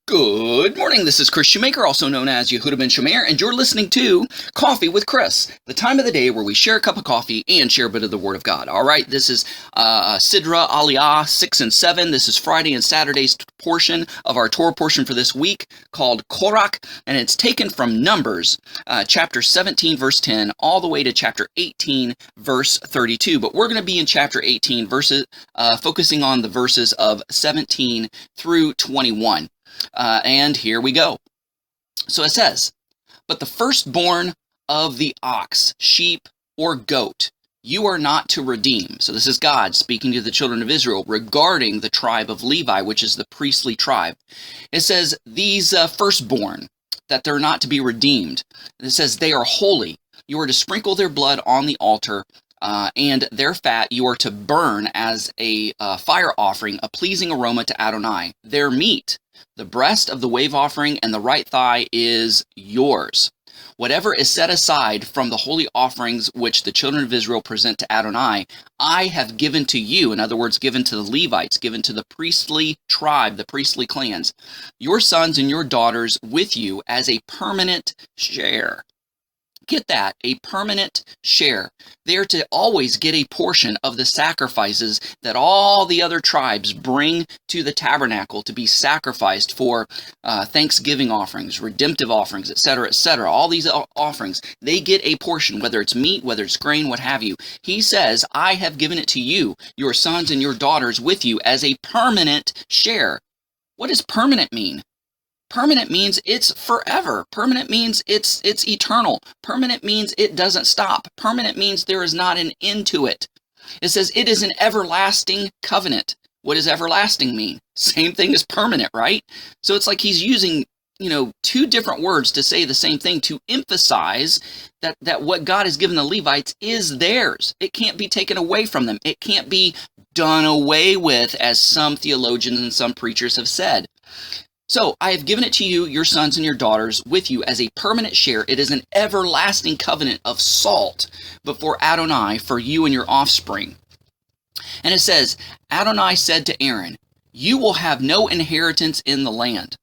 Good morning, this is Kris Shoemaker, also known as Yehudah ben Shomeyr, and you're listening to Coffee with Kris, the time of the day where we share a cup of coffee and share a bit of the Word of God. All right, this is Sidra Aliyah 6 and 7. This is Friday and Saturday's portion of our Torah portion for this week called Korach, and it's taken from Numbers, chapter 17, verse 10, all the way to chapter 18, verse 32. But we're going to be in chapter 18, focusing on the verses of 17 through 21. And here we go. So it says, "But the firstborn of the ox, sheep, or goat, you are not to redeem." So this is God speaking to the children of Israel regarding the tribe of Levi, which is the priestly tribe. It says, these firstborn, that they're not to be redeemed. It says, they are holy. You are to sprinkle their blood on the altar, and their fat you are to burn as a fire offering, a pleasing aroma to Adonai. Their meat, the breast of the wave offering and the right thigh, is yours. Whatever is set aside from the holy offerings which the children of Israel present to Adonai, I have given to you. In other words, given to the Levites, given to the priestly tribe, the priestly clans, your sons and your daughters with you as a permanent share. Get that, a permanent share. They are to always get a portion of the sacrifices that all the other tribes bring to the tabernacle to be sacrificed for thanksgiving offerings, redemptive offerings, etc., etc. All these offerings, they get a portion, whether it's meat, whether it's grain, what have you. He says, I have given it to you, your sons and your daughters with you as a permanent share. What does permanent mean? Permanent means it's forever. Permanent means it's eternal. Permanent means it doesn't stop. Permanent means there is not an end to it. It says it is an everlasting covenant. What does everlasting mean? Same thing as permanent, right? So it's like he's using, two different words to say the same thing, to emphasize that what God has given the Levites is theirs. It can't be taken away from them. It can't be done away with, as some theologians and some preachers have said. So I have given it to you, your sons and your daughters, with you as a permanent share. It is an everlasting covenant of salt before Adonai for you and your offspring. And it says, Adonai said to Aaron, you will have no inheritance in the land.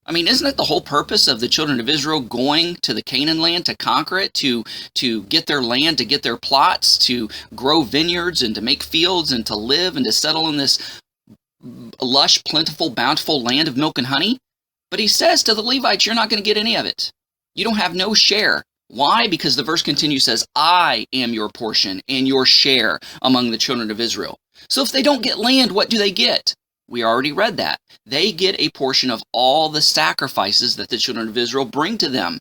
I mean, isn't it the whole purpose of the children of Israel going to the Canaan land to conquer it, to get their land, to get their plots, to grow vineyards and to make fields and to live and to settle in this lush, plentiful, bountiful land of milk and honey? But he says to the Levites, you're not going to get any of it. You don't have no share. Why? Because the verse continues, says, I am your portion and your share among the children of Israel. So if they don't get land, what do they get? We already read that. They get a portion of all the sacrifices that the children of Israel bring to them.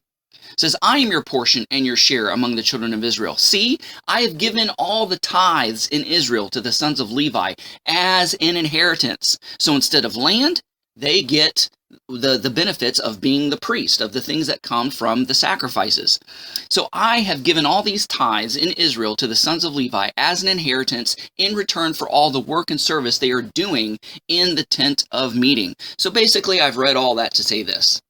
It says, I am your portion and your share among the children of Israel. See, I have given all the tithes in Israel to the sons of Levi as an inheritance. So instead of land, they get the benefits of being the priest, of the things that come from the sacrifices. So I have given all these tithes in Israel to the sons of Levi as an inheritance in return for all the work and service they are doing in the tent of meeting. So basically, I've read all that to say this.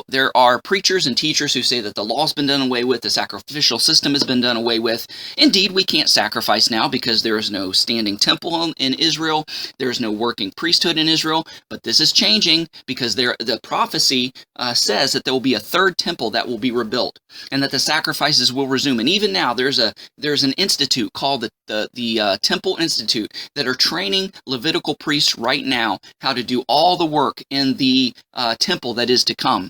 There are preachers and teachers who say that the law's been done away with, the sacrificial system has been done away with. Indeed, we can't sacrifice now because there is no standing temple in Israel. There is no working priesthood in Israel. But this is changing because the prophecy says that there will be a third temple that will be rebuilt and that the sacrifices will resume. And even now, there's an institute called the Temple Institute that are training Levitical priests right now how to do all the work in the temple that is to come.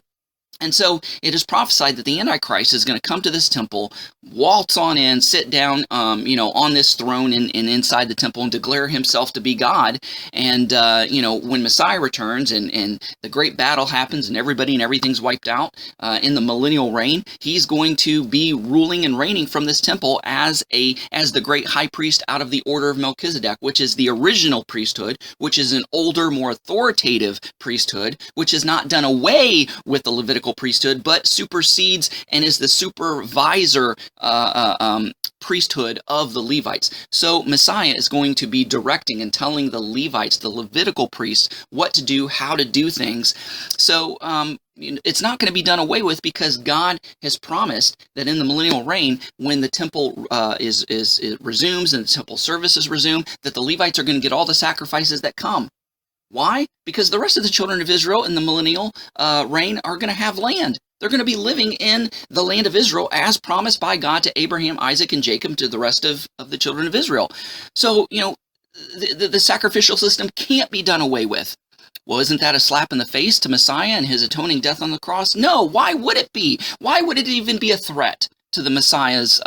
And so it is prophesied that the Antichrist is going to come to this temple, waltz on in, sit down, on this throne and inside the temple and declare himself to be God. And, when Messiah returns and the great battle happens and everybody and everything's wiped out in the millennial reign, he's going to be ruling and reigning from this temple as the great high priest out of the order of Melchizedek, which is the original priesthood, which is an older, more authoritative priesthood, which is not done away with the Levitical priesthood, but supersedes and is the supervisor priesthood of the Levites. So Messiah is going to be directing and telling the Levites, the Levitical priests, what to do, how to do things. So it's not going to be done away with because God has promised that in the millennial reign, when the temple it resumes and the temple services resume, that the Levites are going to get all the sacrifices that come. Why? Because the rest of the children of Israel in the millennial reign are going to have land. They're going to be living in the land of Israel as promised by God to Abraham, Isaac, and Jacob, to the rest of the children of Israel. So, the sacrificial system can't be done away with. Well, isn't that a slap in the face to Messiah and his atoning death on the cross? No, why would it be? Why would it even be a threat to the Messiah's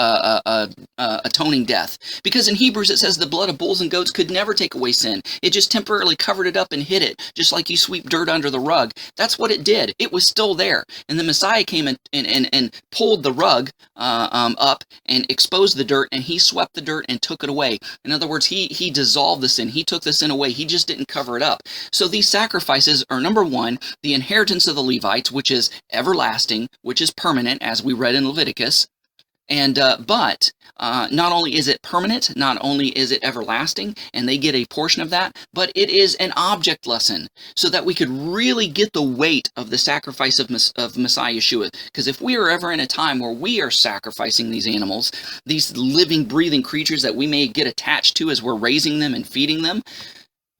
atoning death? Because in Hebrews it says the blood of bulls and goats could never take away sin. It just temporarily covered it up and hid it, just like you sweep dirt under the rug. That's what it did. It was still there. And the Messiah came and pulled the rug up and exposed the dirt, and he swept the dirt and took it away. In other words, he dissolved the sin. He took the sin away. He just didn't cover it up. So these sacrifices are, number one, the inheritance of the Levites, which is everlasting, which is permanent, as we read in Leviticus. And but not only is it permanent, not only is it everlasting, and they get a portion of that, but it is an object lesson, so that we could really get the weight of the sacrifice of Messiah Yeshua. Because if we are ever in a time where we are sacrificing these animals, these living, breathing creatures that we may get attached to as we're raising them and feeding them,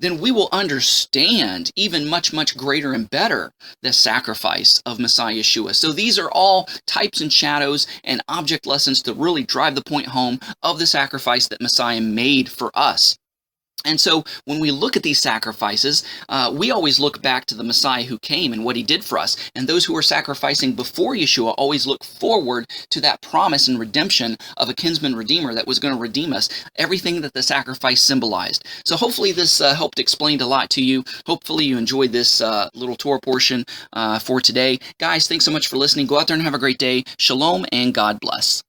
then we will understand even much, much greater and better the sacrifice of Messiah Yeshua. So these are all types and shadows and object lessons to really drive the point home of the sacrifice that Messiah made for us. And so when we look at these sacrifices, we always look back to the Messiah who came and what he did for us. And those who are sacrificing before Yeshua always look forward to that promise and redemption of a kinsman redeemer that was going to redeem us, everything that the sacrifice symbolized. So hopefully this helped explain a lot to you. Hopefully you enjoyed this little Torah portion for today. Guys, thanks so much for listening. Go out there and have a great day. Shalom and God bless.